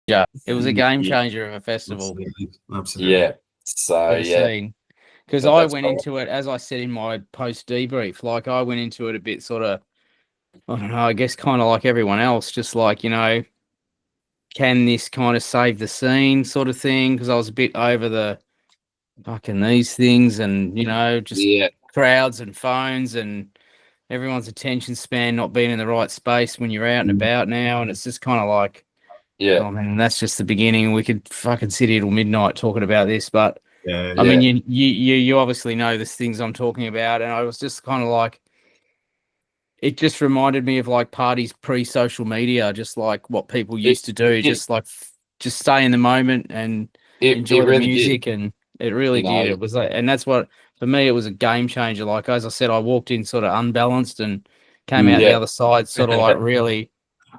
Yeah, it was a game changer of a festival. Absolutely. Yeah. So because So I that's went cool. into it, as I said in my post debrief, like I went into it a bit sort of, I don't know, I guess kind of like everyone else, just like, you know, can this kind of save the scene sort of thing? Because I was a bit over the fucking these things and, you know, just Yeah. crowds and phones and everyone's attention span not being in the right space when you're out and about now. And it's just kind of like, Yeah. oh man, that's just the beginning. We could fucking sit here till midnight talking about this, but Yeah, I mean, you obviously know the things I'm talking about, and I was just kind of like, it just reminded me of like parties pre-social media, just like what people used to do, just like just stay in the moment and enjoy the really music, did. and it really You know, did. It was like, and that's what for me it was a game changer. Like as I said, I walked in sort of unbalanced and came out the Yeah. other side sort of like really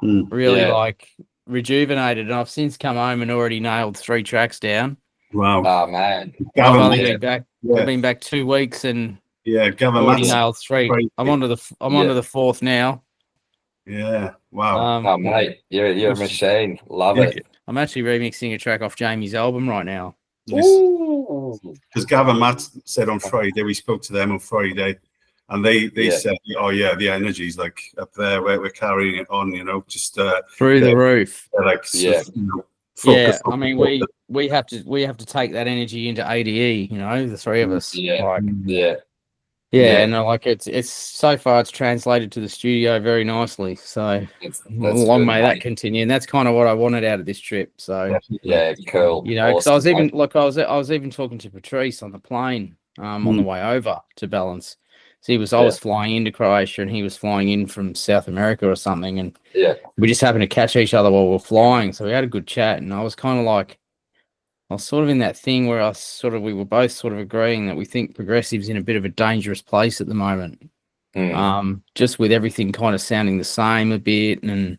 Yeah. like rejuvenated. And I've since come home and already nailed 3 tracks down. Wow. Oh man. I've Gavin, only been back. yeah. I've been back 2 weeks and Gavin, already that's nailed 3. crazy. I'm onto the 4th now. Yeah, wow. Oh mate, you're a machine. Love it. I'm actually remixing a track off Jamie's album right now. Because Gavin Matt said on Friday, we spoke to them on Friday, and they said, oh yeah, the energy's like up there, we're carrying it on, you know, just through the roof. Like focus. I mean, we have to take that energy into ADE, you know, the 3 of us. And like it's so far it's translated to the studio very nicely. So long may that continue, and that's kind of what I wanted out of this trip. So cool. You know, because I was even talking to Patrice on the plane on the way over to Balance. So I was flying into Croatia and he was flying in from South America or something, and we just happened to catch each other while we were flying. So we had a good chat, and I was kind of like, I was sort of in that thing where we were both sort of agreeing that we think progressive's in a bit of a dangerous place at the moment. Just with everything kind of sounding the same a bit, and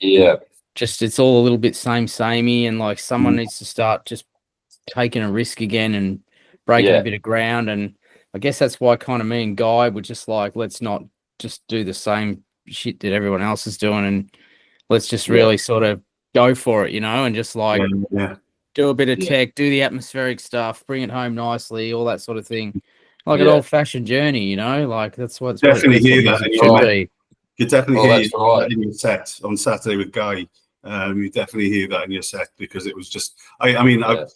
just it's all a little bit samey, and like someone needs to start just taking a risk again and breaking a bit of ground. And I guess that's why kind of me and Guy were just like, let's not just do the same shit that everyone else is doing, and let's just really sort of go for it, you know, and just like do a bit of tech, do the atmospheric stuff, bring it home nicely, all that sort of thing. Like an old-fashioned journey, you know, like that's what definitely hear that. You definitely hear that in your set on Saturday with Guy. You definitely hear that in your set, because it was just. I mean, I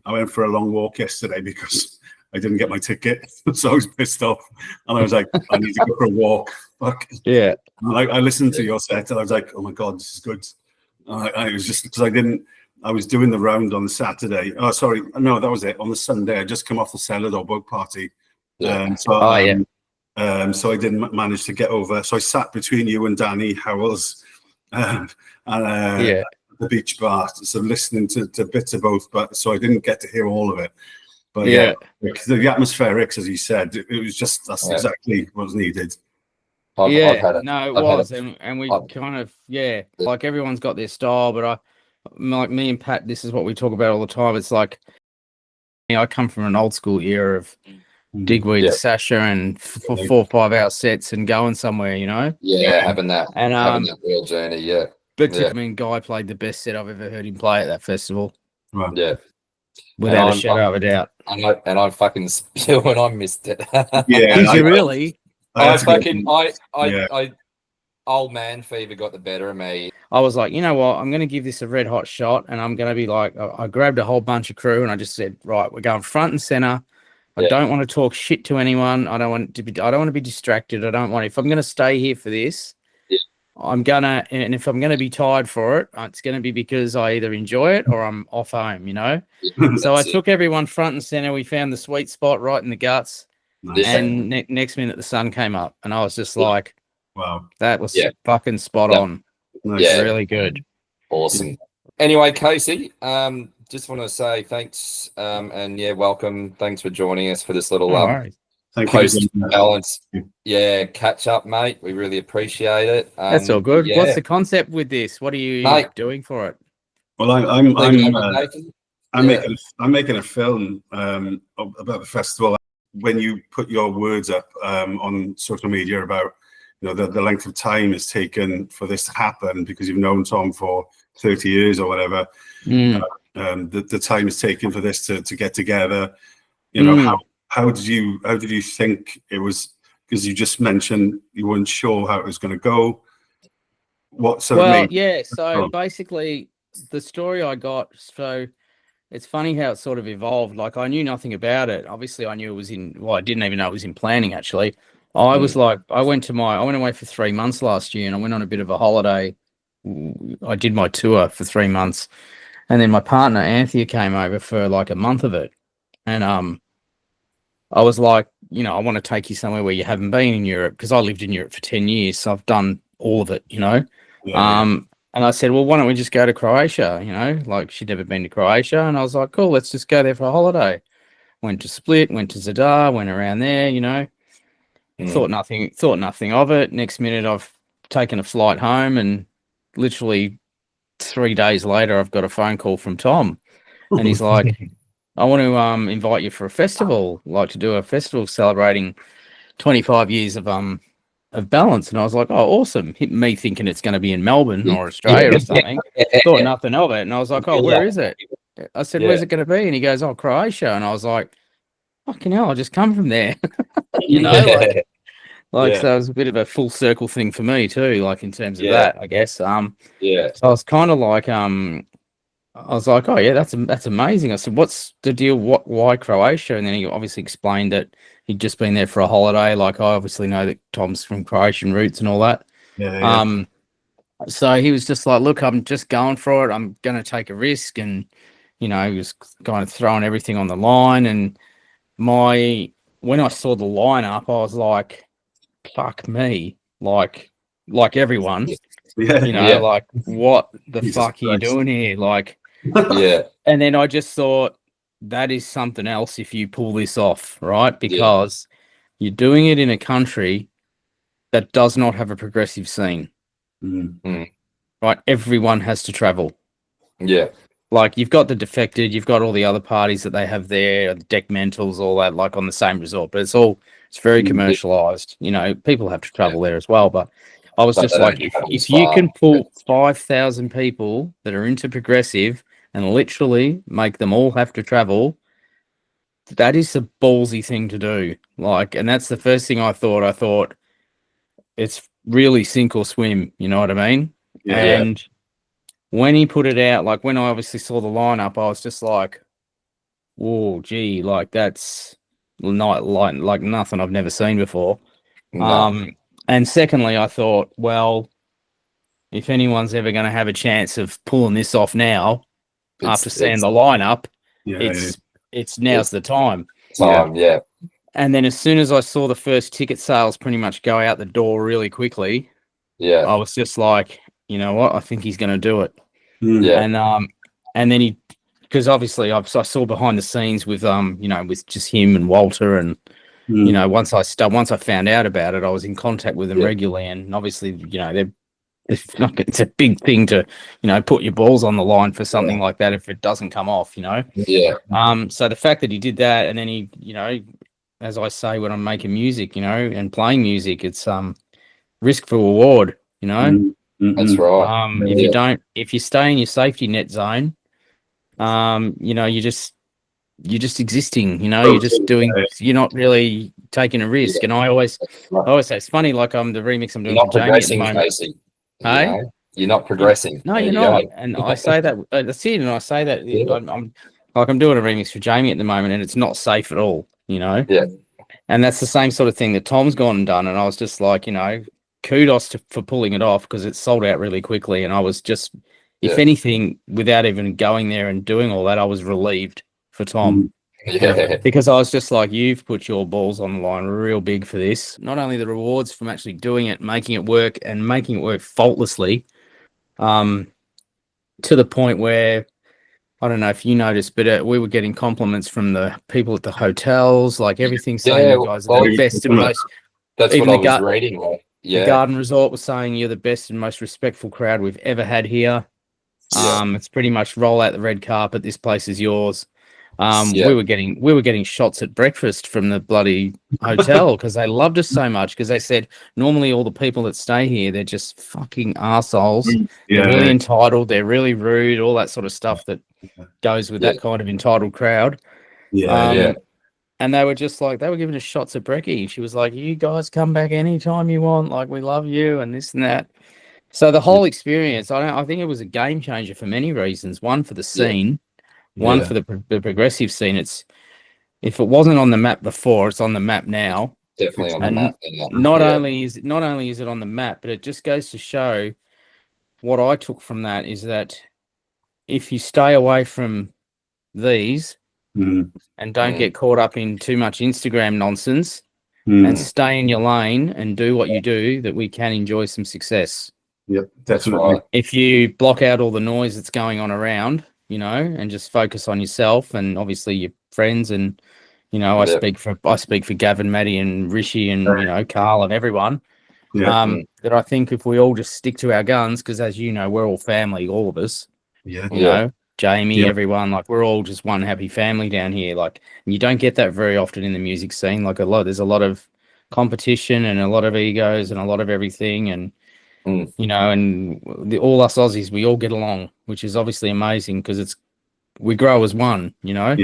went for a long walk yesterday because I didn't get my ticket, so I was pissed off, and I was like, I need to go for a walk. Fuck. Yeah. I listened to your set, and I was like, oh my god, this is good. I was just because I was doing the round on the Saturday. Oh, sorry, no, that was it. On the Sunday, I just come off the Celador bug party. So I didn't manage to get over. So I sat between you and Danny Howells and the beach bar, so listening to bits of both. But so I didn't get to hear all of it. But the atmospherics, as you said, it was just exactly what was needed. It was, and we kind of like everyone's got their style, but like me and Pat, this is what we talk about all the time. It's like, you know, I come from an old school era of Digweed, Sasha, and 4 or 5 hour sets and going somewhere, you know. Having that real journey. But I mean, Guy played the best set I've ever heard him play at that festival. Right. Without a shadow of a doubt. And I fucking spilled when I missed it. Did you really? I old man fever got the better of me. I was like, you know what? I'm going to give this a red hot shot, and I'm going to be like, I grabbed a whole bunch of crew, and I just said, right, we're going front and center. I don't want to talk shit to anyone. I don't want to be distracted. If I'm going to stay here for this, and if I'm going to be tired for it, it's going to be because I either enjoy it or I'm off home, you know? So I took everyone front and center. We found the sweet spot right in the guts. And next minute the sun came up, and I was just like, wow, that was fucking spot on. Really good. Awesome. Anyway, Kasey, just want to say thanks, and welcome. Thanks for joining us for this little post balance. Catch up, mate. We really appreciate it. That's all good. What's the concept with this? What are you doing for it? Well, I'm making a film about the festival. When you put your words up on social media about the length of time it's taken for this to happen, because you've known Tom for 30 years or whatever. The time it's taken for this to get together. How did you think it was? Because you just mentioned you weren't sure how it was going to go. So basically the story I got, so it's funny how it sort of evolved. Like, I knew nothing about it. Obviously I knew it was I didn't even know it was in planning, actually. I was like, I went away for 3 months last year, and I went on a bit of a holiday. I did my tour for 3 months, and then my partner Anthea came over for like a month of it. And I was like, I want to take you somewhere where you haven't been in Europe, because I lived in Europe for 10 years. So I've done all of it, And I said, well, why don't we just go to Croatia? Like, she'd never been to Croatia. And I was like, cool, let's just go there for a holiday. Went to Split, went to Zadar, went around there, Thought nothing of it. Next minute I've taken a flight home, and literally 3 days later I've got a phone call from Tom. And he's like, I want to invite you for a festival, like to do a festival celebrating 25 years of Balance. And I was like, oh, awesome. Me thinking it's going to be in Melbourne or Australia or something. Thought nothing of it. And I was like, oh, where is it? I said, where's it going to be? And he goes, oh, Croatia. And I was like, fucking hell, I just come from there. So it was a bit of a full circle thing for me too, like in terms of that, I guess. So I was kind of like, I was like, oh yeah, that's amazing. I said, what's the deal? Why Croatia? And then he obviously explained that he'd just been there for a holiday. Like, I obviously know that Tom's from Croatian roots and all that. So he was just like, look, I'm just going for it. I'm going to take a risk. And, he was kind of throwing everything on the line. And when I saw the lineup, I was like, fuck me, like everyone, like, what the fuck are you doing here? Like, And then I just thought, that is something else if you pull this off, right? Because you're doing it in a country that does not have a progressive scene. Right? Everyone has to travel. Like, you've got the Defected, you've got all the other parties that they have there, the Deck Mentals, all that, like on the same resort, but it's very commercialized. People have to travel there as well. But I was just like, if you can pull 5,000 people that are into progressive and literally make them all have to travel, that is a ballsy thing to do. Like, and that's the first thing I thought. I thought, it's really sink or swim. You know what I mean? And when he put it out, like when I obviously saw the lineup, I was just like, whoa, gee, like that's not like nothing I've never seen before. And secondly, I thought, well, if anyone's ever going to have a chance of pulling this off now, after seeing the lineup, it's now's the time. And then as soon as I saw the first ticket sales pretty much go out the door really quickly, I was just like, you know what, I think he's going to do it. And then because obviously I saw behind the scenes with with just him and Walter, and once I found out about it, I was in contact with them regularly, and obviously it's a big thing to put your balls on the line for something like that if it doesn't come off. So the fact that he did that, and then he as I say when I'm making music and playing music, it's risk for reward. That's right. If you stay in your safety net zone, you're just existing, you're just doing, you're not really taking a risk. And I always say, it's funny, like the remix I'm doing for Jamie at the moment. Kasey, hey? You're not progressing. No, you're not. And I say that, that's it. And I say that I'm doing a remix for Jamie at the moment, and it's not safe at all, And that's the same sort of thing that Tom's gone and done. And I was just like, kudos for pulling it off, because it sold out really quickly. And I was just, if anything, without even going there and doing all that, I was relieved for Tom. Because I was just like, you've put your balls on the line real big for this. Not only the rewards from actually doing it, making it work, and making it work faultlessly, to the point where, I don't know if you noticed, but we were getting compliments from the people at the hotels, like everything saying you guys are the best and most. That's what I was reading. The Garden Resort was saying you're the best and most respectful crowd we've ever had here. It's pretty much roll out the red carpet. This place is yours. We were getting shots at breakfast from the bloody hotel because they loved us so much. Because they said normally all the people that stay here, they're just fucking assholes. They're really entitled. They're really rude. All that sort of stuff that goes with that kind of entitled crowd. And they were just like, they were giving us shots at brekkie. She was like, "You guys come back anytime you want. Like, we love you," and this and that. So the whole experience, I think it was a game changer for many reasons. One, for the scene. One, for the progressive scene. If it wasn't on the map before, it's on the map now. Definitely on the map. Not only is it on the map, but it just goes to show what I took from that is that if you stay away from these and don't get caught up in too much Instagram nonsense and stay in your lane and do what you do, that we can enjoy some success. Yep, definitely. Right. If you block out all the noise that's going on around, and just focus on yourself and obviously your friends, and I speak for Gavin, Maddie, and Rishi, and Carl and everyone. That I think if we all just stick to our guns, because as you know, we're all family, all of us. Jamie, everyone, like we're all just one happy family down here. Like, and you don't get that very often in the music scene. Like there's a lot of competition and a lot of egos and a lot of everything, and and all us Aussies, we all get along, which is obviously amazing because we grow as one. I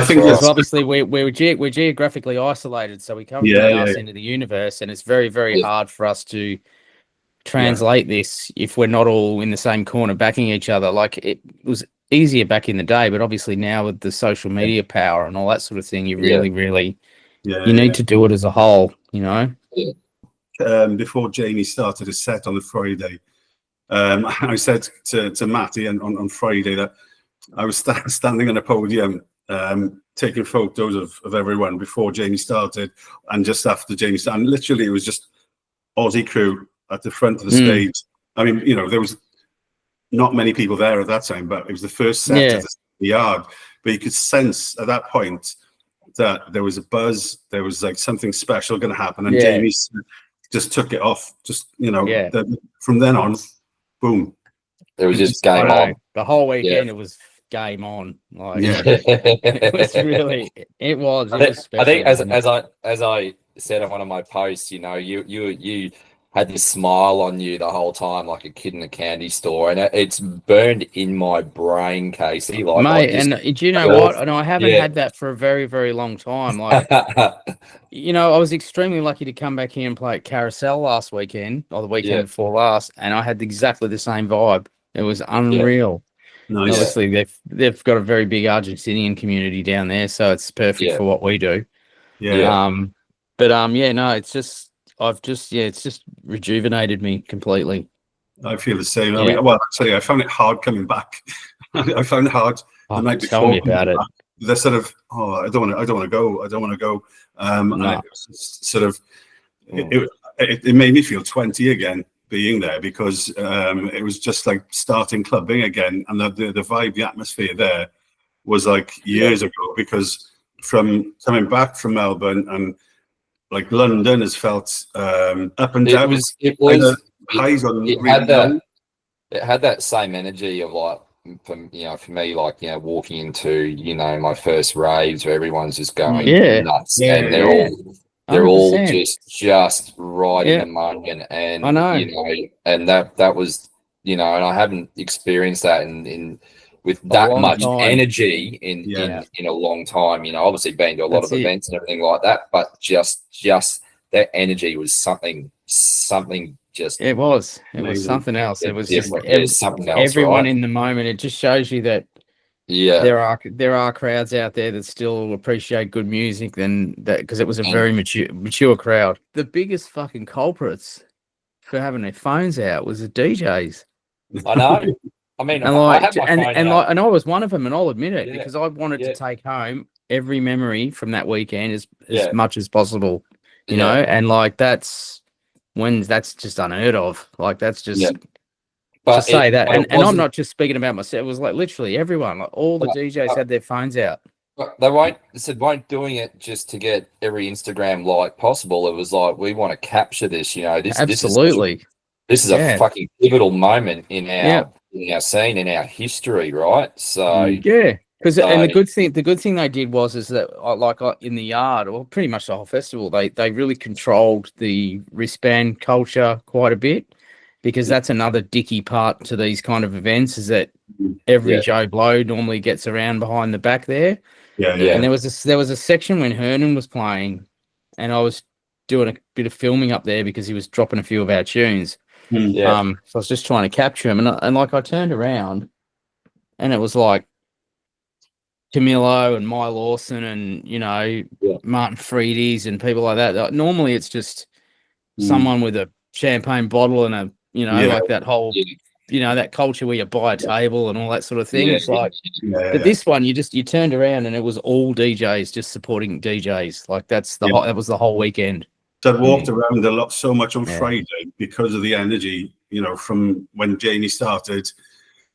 think obviously we're geographically isolated, so we come from the arse into the universe, and it's very, very hard for us to translate this if we're not all in the same corner backing each other. Like, it was easier back in the day, but obviously now with the social media power and all that sort of thing, you really need to do it as a whole. Before Jamie started his set on the Friday, I said to Matty on Friday that I was standing on a podium taking photos of everyone before Jamie started and just after Jamie started. And literally, it was just Aussie crew at the front of the stage. I mean, there was not many people there at that time, but it was the first set of the yard. But you could sense at that point that there was a buzz. There was like something special going to happen, and Jamie just took it off. Just from then on, boom. There was just game on the whole weekend. It was game on. Like, it was really. It was. I think as I said on one of my posts, you had this smile on you the whole time, like a kid in a candy store, and it's burned in my brain, Kasey. Like, mate, and do you know what? And I haven't had that for a very, very long time. Like, I was extremely lucky to come back here and play at Carousel last weekend, or the weekend before last, and I had exactly the same vibe. It was unreal. Nice. Obviously, they've got a very big Argentinian community down there, so it's perfect for what we do. It's just. It's just rejuvenated me completely. I feel the same. I mean, well, actually, I found it hard coming back. I found it hard the night before. Tell me about it. The sort of, I don't want to go. And it was sort of, it made me feel 20 again being there, because it was just like starting clubbing again, and the vibe, the atmosphere there was like years ago. Because from coming back from Melbourne, and like London has felt up and down. It had that same energy of like, for me, like, walking into, my first raves where everyone's just going nuts, and they're all just right in the moment, and I know, and that was, and I haven't experienced that in with that much energy in a long time. Obviously been to a lot of events and everything like that, but just that energy was something just. It was something else. It was just something else. Everyone in the moment. It just shows you that there are crowds out there that still appreciate good music, because it was a very mature crowd. The biggest fucking culprits for having their phones out was the DJs. I know. I mean, and I was one of them, and I'll admit it, because I wanted to take home every memory from that weekend as much as possible, and like that's just unheard of. Like, that's just to say that, and I'm not just speaking about myself. It was like literally everyone, like all the DJs had their phones out. They weren't doing it just to get every Instagram like possible. It was like, we want to capture this. Absolutely. This is a fucking pivotal moment in our scene, in our history, right? So Because and the good thing they did is that in the yard, or pretty much the whole festival, they really controlled the wristband culture quite a bit, because that's another dicky part to these kind of events, is that every Joe Blow normally gets around behind the back there. And there was a section when Hernan was playing, and I was doing a bit of filming up there because he was dropping a few of our tunes. So I was just trying to capture him, and like I turned around, and it was like Camilo and My Lawson and, you know, Martin Freedies and people like that. Like, normally it's just someone with a champagne bottle and a, you know, like that whole, you know, that culture where you buy a table and all that sort of thing. It's like, but this one, you turned around and it was all DJs just supporting DJs. Like that was the whole weekend. So I walked around so much on Friday because of the energy, you know, from when Jamie started.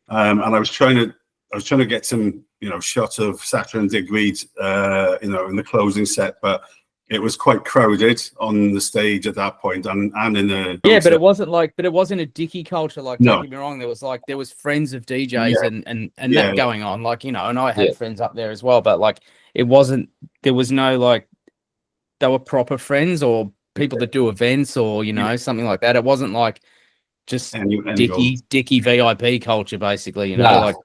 And I was trying to get some, you know, shots of Saturn Digweed, you know, in the closing set, but it was quite crowded on the stage at that point, and in the but it wasn't a dicky culture. Like, don't get me wrong, there was friends of DJs and that going on. Like, you know, and I had friends up there as well, but like there was no like they were proper friends or people that do events or, you know, something like that. It wasn't like just dicky VIP culture, basically, you know, like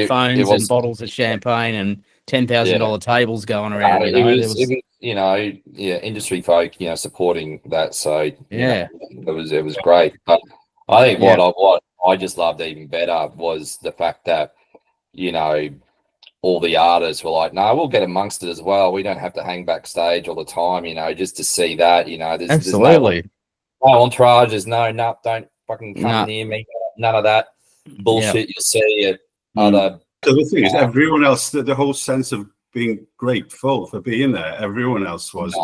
phones and bottles of champagne and $10,000 tables going around. You know, it was you know, industry folk, you know, supporting that. So it was great. But I think what I just loved even better was the fact that, you know, all the artists were like, no, we'll get amongst it as well. We don't have to hang backstage all the time, you know, just to see that, you know. There's no entourage, there's don't fucking come near me. None of that bullshit you see at other. So the thing is, everyone else, the whole sense of being grateful for being there, everyone else was,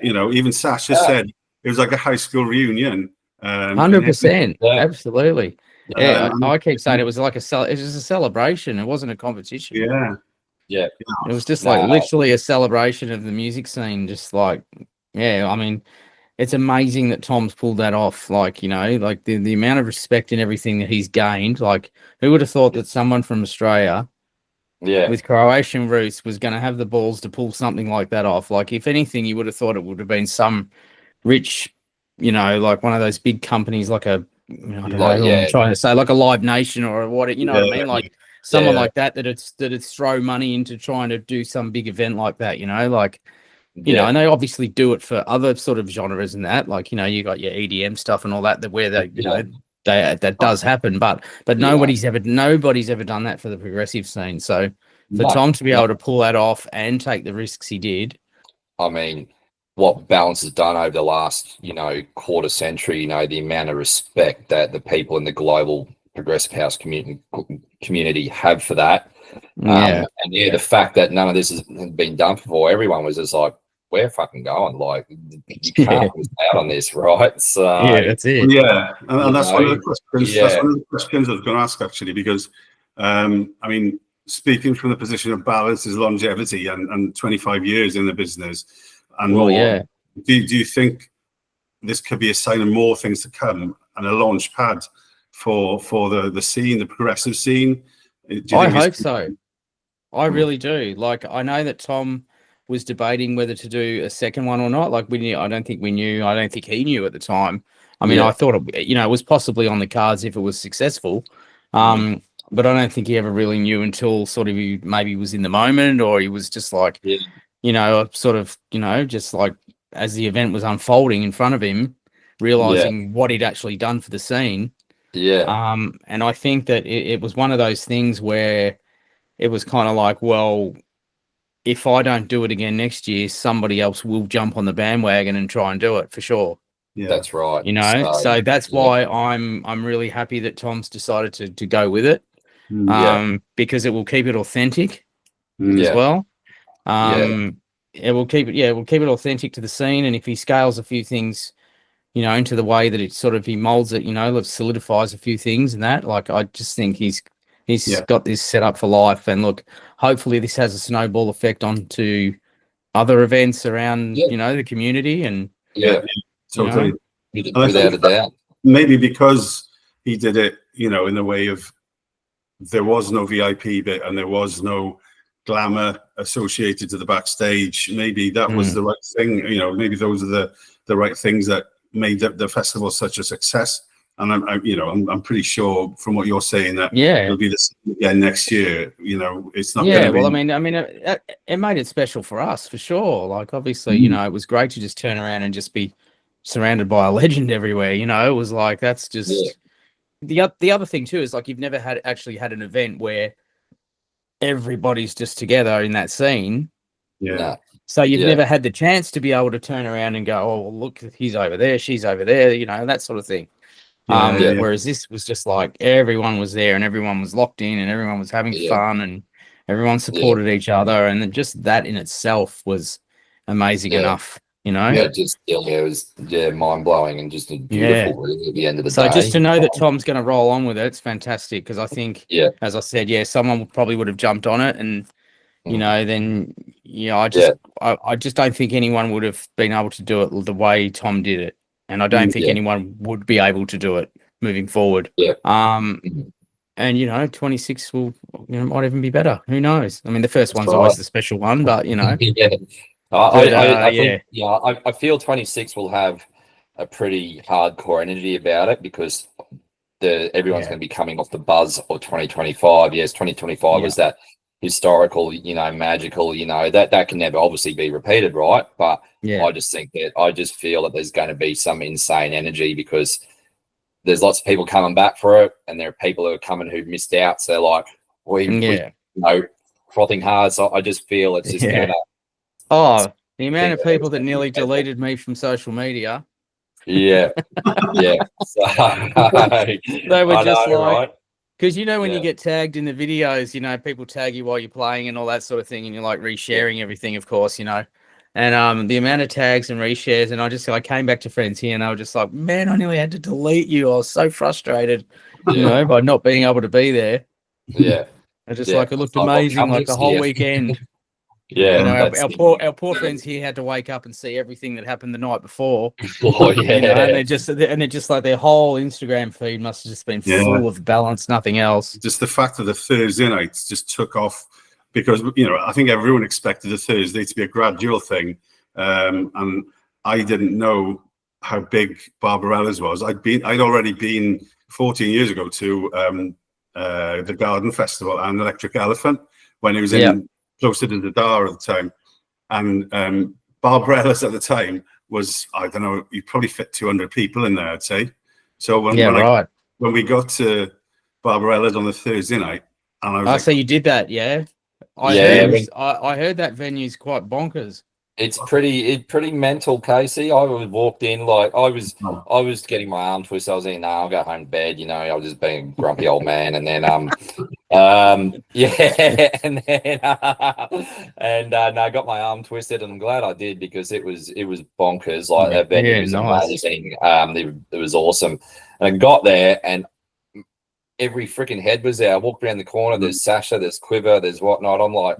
you know, even Sasha said it was like a high school reunion. 100%. Absolutely. I keep saying it was like it was a celebration. It wasn't a competition. It was just like literally a celebration of the music scene. Just like, I mean, it's amazing that Tom's pulled that off. Like, you know, like the amount of respect and everything that he's gained. Like, who would have thought that someone from Australia with Croatian roots was going to have the balls to pull something like that off? Like, if anything, you would have thought it would have been some rich, you know, like one of those big companies, like a, you know, I don't know who I'm trying to say, like a Live Nation or what, you know what I mean? Like someone like that it's throw money into trying to do some big event like that, you know, like, you know, and they obviously do it for other sort of genres and that, like, you know, you got your EDM stuff and all that where they, you know, that does happen, but nobody's ever done that for the progressive scene. So for Tom to be able to pull that off and take the risks he did, I mean, what Balance has done over the last, you know, quarter century, you know, the amount of respect that the people in the global progressive house community have for that. And the fact that none of this has been done before, everyone was just like, we're fucking going, like, you can't miss out on this, right? So that's it. And that's one of the questions. That's one of the questions I was going to ask, actually, because I mean, speaking from the position of Balance's longevity and 25 years in the business and more, do you think this could be a sign of more things to come and a launch pad for the scene, the progressive scene? I hope so. I really do. Like, I know that Tom was debating whether to do a second one or not. Like, I don't think he knew at the time. I mean, I thought it was possibly on the cards if it was successful. But I don't think he ever really knew until sort of he maybe was in the moment, or he was just like, you know, sort of, you know, just like as the event was unfolding in front of him, realizing what he'd actually done for the scene. And I think that it was one of those things where it was kind of like, well, if I don't do it again next year, somebody else will jump on the bandwagon and try and do it for sure. That's right. You know, so that's why I'm really happy that Tom's decided to go with it, because it will keep it authentic as well. It will keep it authentic to the scene, and if he scales a few things, you know, into the way that it sort of he molds it, you know, solidifies a few things and that, like, I just think he's got this set up for life. And look, hopefully this has a snowball effect onto other events around, you know, the community. And totally, without a doubt. Maybe because he did it, you know, in the way of there was no VIP bit and there was no glamour associated to the backstage. Maybe that was the right thing. Maybe those are the right things that made the festival such a success. And I'm pretty sure from what you're saying that it'll be the same again next year. It's not. Yeah, well, I mean, it made it special for us for sure. Like, obviously, it was great to just turn around and just be surrounded by a legend everywhere. It was like that's just the other thing too is like you've never actually had an event where everybody's just together in that scene. Yeah. So you've never had the chance to be able to turn around and go, oh, well, look, he's over there, she's over there, that sort of thing. Whereas this was just like everyone was there and everyone was locked in and everyone was having fun and everyone supported each other, and then just that in itself was amazing enough, it was mind blowing and just beautiful at the end of the day. So just to know that Tom's going to roll on with it's fantastic, because I think, as I said, someone probably would have jumped on it, and I just don't think anyone would have been able to do it the way Tom did it. And I don't think anyone would be able to do it moving forward. And 26 will, might even be better. Who knows? I mean, the first one's always the special one, but I feel 26 will have a pretty hardcore energy about it, because everyone's going to be coming off the buzz of 2025. Yes, 2025 was that historical, magical, that can never obviously be repeated, right? But I just feel that there's going to be some insane energy, because there's lots of people coming back for it, and there are people who are coming who've missed out. So like we frothing hard. So I just feel it's just the amount of people that nearly deleted me from social media. So, they were just like, because when you get tagged in the videos, people tag you while you're playing and all that sort of thing, and you're like resharing everything, of course, and the amount of tags and reshares, and I came back to friends here and they were just like, man, I nearly had to delete you. I was so frustrated, by not being able to be there. I just it looked amazing, like the whole weekend. Our poor friends here had to wake up and see everything that happened the night before. And they just like their whole Instagram feed must have just been full of Balance, nothing else. Just the fact that the Thursday nights just took off, because I think everyone expected the Thursday to be a gradual thing, and I didn't know how big Barbarella's was. I'd already been 14 years ago to the Garden Festival and Electric Elephant when it was in. Closer to the Dar at the time, and Barbarella's at the time was, I don't know, you probably fit 200 people in there, I'd say. So when we got to Barbarella's on the Thursday night, and I was so you did that, I heard that venue's quite bonkers. It's pretty mental, Kasey. I walked in like I was getting my arm twisted. I was saying, I'll go home to bed. I was just being a grumpy old man. And then I got my arm twisted, and I'm glad I did, because it was bonkers. Like that venue was amazing. It was awesome. And I got there, and every freaking head was there. I walked around the corner. There's Sasha, there's Quiver, there's whatnot. I'm like,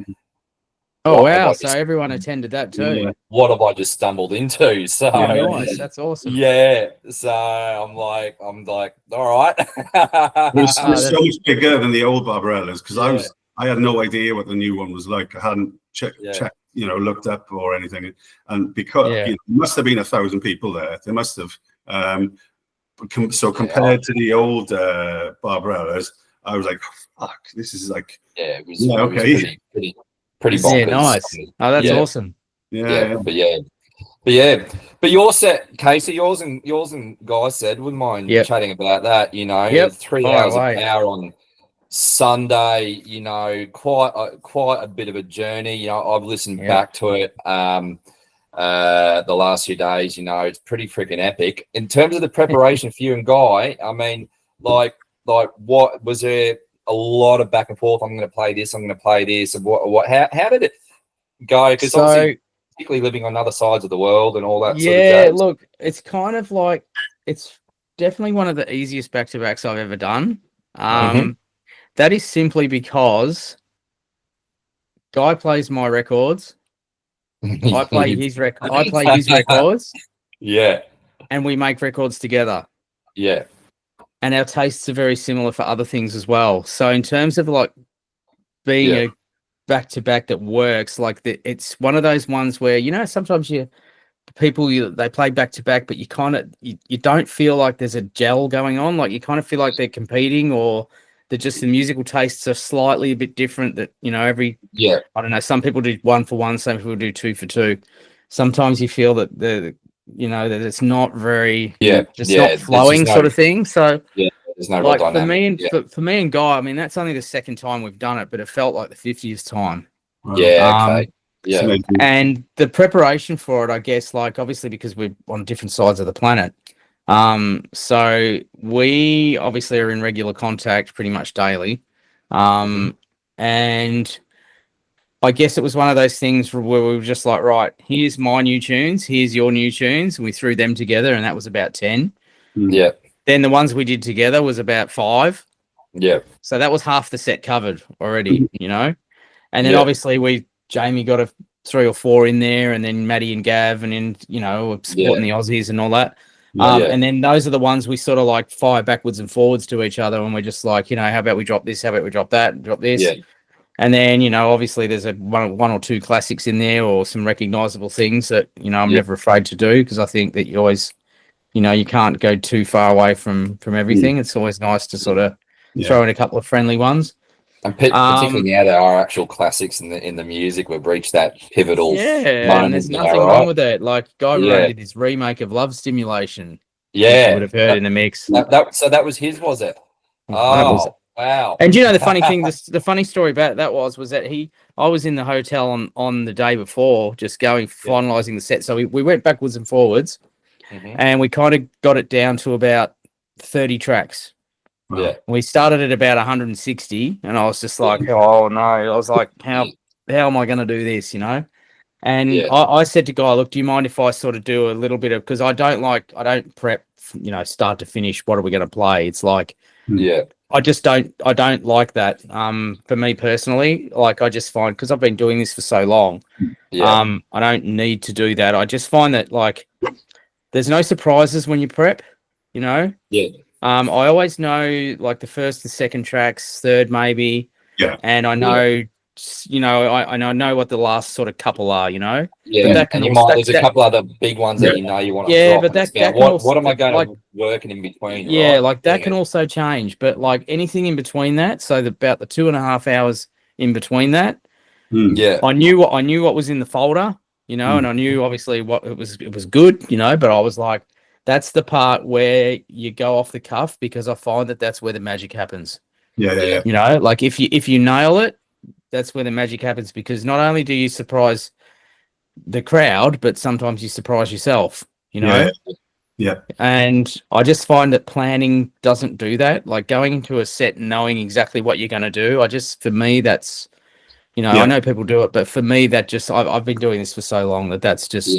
oh wow! So everyone attended that too. What have I just stumbled into? So nice. That's awesome. So I'm like, all right. It was so much bigger than the old Barbarellas, because I had no idea what the new one was like. I hadn't checked, looked up or anything, and because there must have been 1,000 people there. They must have. So compared to the old Barbarellas, I was like, fuck, this is like it was pretty bonkers. Nice. Oh, that's awesome. But your set, Kasey, yours and Guy said, wouldn't mind chatting about that. 3 hours of power on Sunday. Quite a bit of a journey. I've listened back to it the last few days. It's pretty freaking epic. In terms of the preparation for you and Guy, I mean, like what was there? A lot of back and forth. I'm going to play this. I'm going to play this. And how did it go? Because obviously, particularly living on other sides of the world and all that. Sort of jazz. Look, it's kind of like it's definitely one of the easiest back-to-backs I've ever done. That is simply because Guy plays my records. I play his records. Yeah, and we make records together. Yeah. And our tastes are very similar for other things as well. So in terms of like being back to back that works. Like it's one of those ones where, you know, sometimes they play back to back, but you kind of you don't feel like there's a gel going on. Like you kind of feel like they're competing, or that just the musical tastes are slightly a bit different. That, you know, I don't know. Some people do 1 for 1, some people do 2 for 2. Sometimes you feel that that it's not very not flowing sort of thing. So there's no like real for me dynamic. and for me and Guy, I mean, that's only the second time we've done it, but it felt like the 50th time. Yeah, okay. Yeah. And the preparation for it, I guess, like obviously because we're on different sides of the planet. So we obviously are in regular contact pretty much daily. And I guess it was one of those things where we were just like, right, here's my new tunes, here's your new tunes. And we threw them together, and that was about 10. Yeah. Then the ones we did together was about 5. Yeah. So that was half the set covered already, you know? And then obviously Jamie got a 3 or 4 in there, and then Maddie and Gav, and then, you know, supporting the Aussies and all that. And then those are the ones we sort of like fire backwards and forwards to each other, and we're just like, you know, how about we drop this? How about we drop that? Drop this? Yeah. And then, you know, obviously there's one or two classics in there, or some recognizable things that, you know, I'm never afraid to do, because I think that you always, you know, you can't go too far away from everything. It's always nice to sort of throw in a couple of friendly ones. And particularly now there are actual classics in the music, we've reached that pivotal moment. And there's nothing wrong with it. Like Guy Ray did this remake of Love Stimulation. Yeah, you would have heard in the mix. So that was his, was it? Oh, wow! And you know the funny thing, the funny story about that was that I was in the hotel on the day before, just finalizing the set. So we went backwards and forwards, and we kind of got it down to about 30 tracks. Yeah, we started at about 160, and I was just like, oh no! I was like, how am I going to do this? You know? And I said to Guy, look, do you mind if I sort of do a little bit of, because I don't prep, you know, start to finish. What are we going to play? It's like, I don't like that. For me personally, like I just find, because I've been doing this for so long, I don't need to do that. I just find that like there's no surprises when you prep, you know. I always know like the first and second tracks, third maybe. And I know, you know, I know what the last sort of couple are, you know. But that can there's a couple other big ones that you know you want to drop. But what am I going to work in between? Like that can also change. But like anything in between that, so about the 2.5 hours in between that, I knew what was in the folder, you know, and I knew obviously what it was good, you know, but I was like, that's the part where you go off the cuff, because I find that that's where the magic happens. You know, like if you nail it, that's where the magic happens, because not only do you surprise the crowd, but sometimes you surprise yourself, you know? And I just find that planning doesn't do that. Like going into a set and knowing exactly what you're going to do, for me, that's, you know, I know people do it, but for me, that just, I've been doing this for so long that's just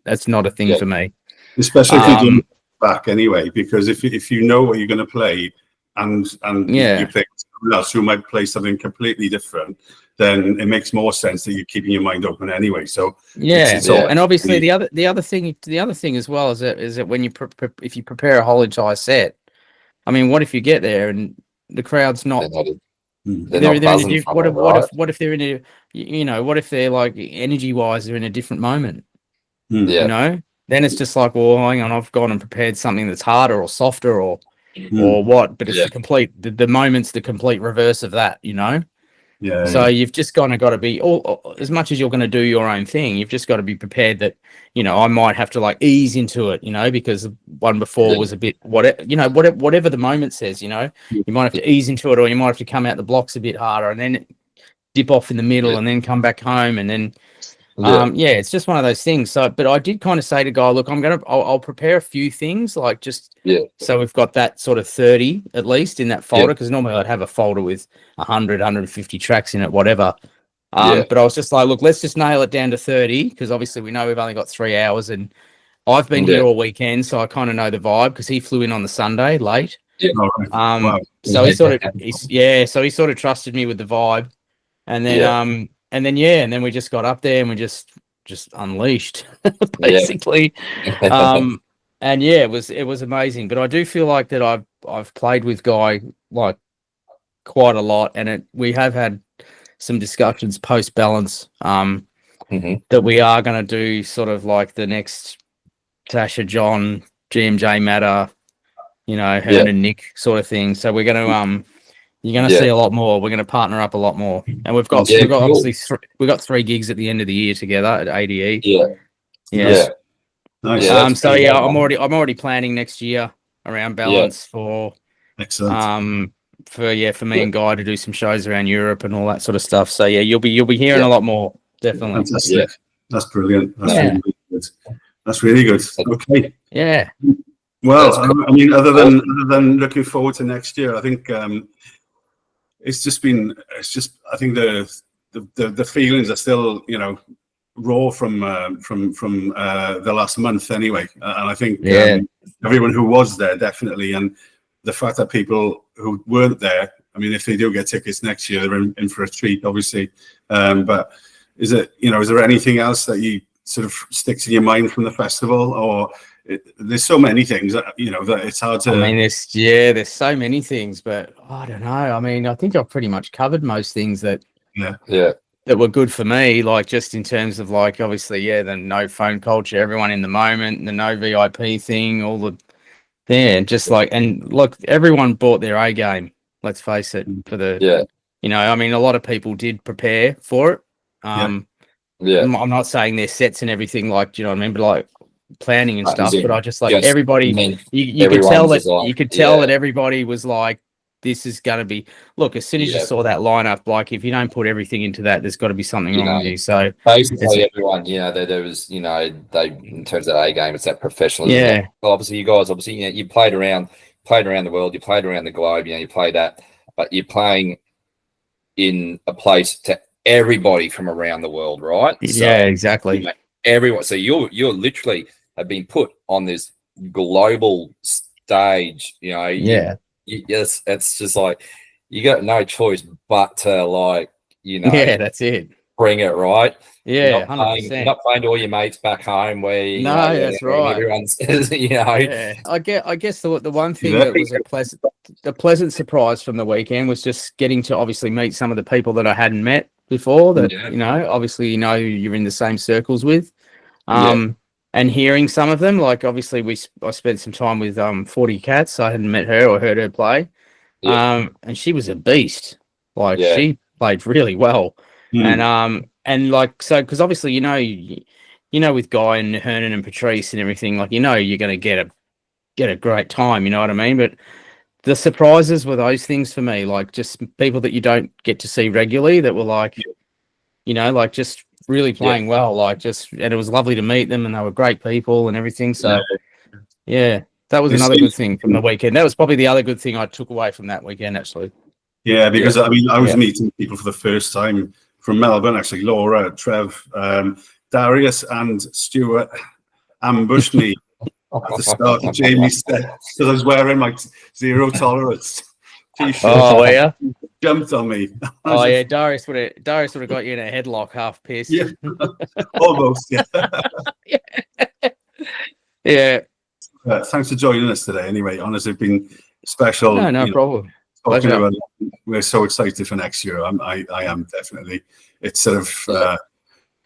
that's not a thing for me. Especially if you do back anyway, because if you know what you're going to play, and you play someone else who might play something completely different, then it makes more sense that you're keeping your mind open anyway. So and obviously the other thing as well is that when you if you prepare a whole entire set, I mean, what if you get there and the crowd's not? They're in a what if they're in a, you know, what if they're like energy wise they're in a different moment? You know, then it's just like, well, hang on, I've gone and prepared something that's harder or softer or what, but it's the moment's the complete reverse of that, you know. So you've just got to be as much as you're going to do your own thing, you've just got to be prepared that, you know, I might have to like ease into it, you know, because the one before was a bit whatever the moment says, you know, you might have to ease into it, or you might have to come out the blocks a bit harder and then dip off in the middle and then come back home, and then it's just one of those things. So, but I did kind of say to Guy, look, I'll prepare a few things, like just so we've got that sort of 30 at least in that folder, because normally I'd have a folder with 100, 150 tracks in it, whatever. But I was just like, look, let's just nail it down to 30, because obviously we know we've only got 3 hours, and I've been here all weekend, so I kind of know the vibe, because he flew in on the Sunday late. So he sort of trusted me with the vibe, and then and then we just got up there and we just unleashed basically. And it was amazing. But I do feel like that I've played with Guy like quite a lot, and we have had some discussions post Balance that we are going to do sort of like the next Tasha, John, GMJ Matter, you know, Hearn and Nick sort of thing. So we're going to you're going to see a lot more. We're going to partner up a lot more, and we've got obviously we got 3 gigs at the end of the year together at ADE. Nice. So I'm already planning next year around Balance for excellent. For me and Guy to do some shows around Europe and all that sort of stuff. So yeah, you'll be hearing a lot more, definitely. Fantastic. That's brilliant. That's really good. That's really good. Okay. Yeah. Well, I mean, other than looking forward to next year, I think it's just I think the feelings are still, you know, raw from the last month anyway, and I think everyone who was there definitely, and the fact that people who weren't there, I mean, if they do get tickets next year, they're in for a treat, obviously. But is there anything else that you sort of sticks in your mind from the festival, or there's so many things that, you know, that it's hard to. I mean, there's so many things, but I don't know. I mean, I think I've pretty much covered most things that that were good for me, like just in terms of like obviously the no phone culture, everyone in the moment, the no VIP thing, all the just like, and look, everyone bought their A game. Let's face it, for the you know, I mean, a lot of people did prepare for it. I'm not saying their sets and everything, like, you know what I mean, but like planning and stuff. But I just like everybody. You could tell that everybody was like, this is going to be. Look, as soon as you saw that lineup, like if you don't put everything into that, there's got to be something wrong with you. So basically, everyone, you know, there was, you know, they in terms of that A game, it's that professionalism. Yeah. Well, obviously, you guys, you know, you played around the world, you played around the globe, you know, you played that, but you're playing in a place to everybody from around the world, right? Yeah, exactly. You know, everyone. So you're literally have been put on this global stage, you know. Yes, it's just like you got no choice but to, like, you know. Yeah, that's it. Bring it, right? Yeah, 100%. You're not playing to all your mates back home where that's right. Everyone's, you know. Yeah. I guess the one thing that was a pleasant surprise from the weekend was just getting to obviously meet some of the people that I hadn't met before. That you know, obviously, you know, you're in the same circles with. And hearing some of them, like obviously I spent some time with 40 Cats. I hadn't met her or heard her play. And she was a beast. Like she played really well. And like, so, because obviously, you know, with Guy and Hernan and Patrice and everything, like, you know, you're going to get a great time, you know what I mean? But the surprises were those things for me, like just people that you don't get to see regularly that were like, you know, like just really playing well, like just, and it was lovely to meet them and they were great people and everything. So that was another good thing from the weekend. That was probably the other good thing I took away from that weekend, actually. Yeah, because I mean, I was meeting people for the first time from Melbourne, actually. Laura, Trev, Darius and Stuart ambushed me at the start of Jamie's set because I was wearing my zero tolerance t-shirt. Oh, yeah. Jumped on me. Oh yeah, Darius would have got you in a headlock, half pissed. Yeah, almost. Yeah. Thanks for joining us today. Anyway, honestly, it's been special. No problem. We're so excited for next year. I am definitely. It's sort of.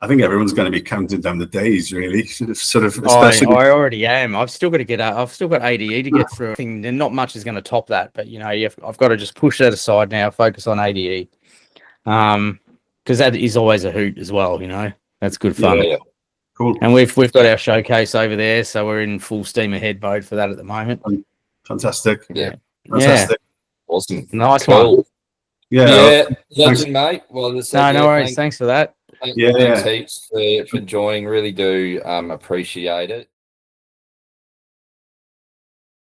I think everyone's going to be counting down the days, really. Sort of. Especially I already am. I've still got to get out. I've still got ADE to get through. I think not much is going to top that, but you know, I've got to just push that aside now. Focus on ADE, because that is always a hoot as well. You know, that's good fun. Yeah. Cool. And we've got our showcase over there, so we're in full steam ahead mode for that at the moment. Fantastic. Yeah. Fantastic. Awesome. Nice one. Yeah. Legend, mate. Well, no worries. Thanks for that. Thanks heaps for joining. Really do appreciate it.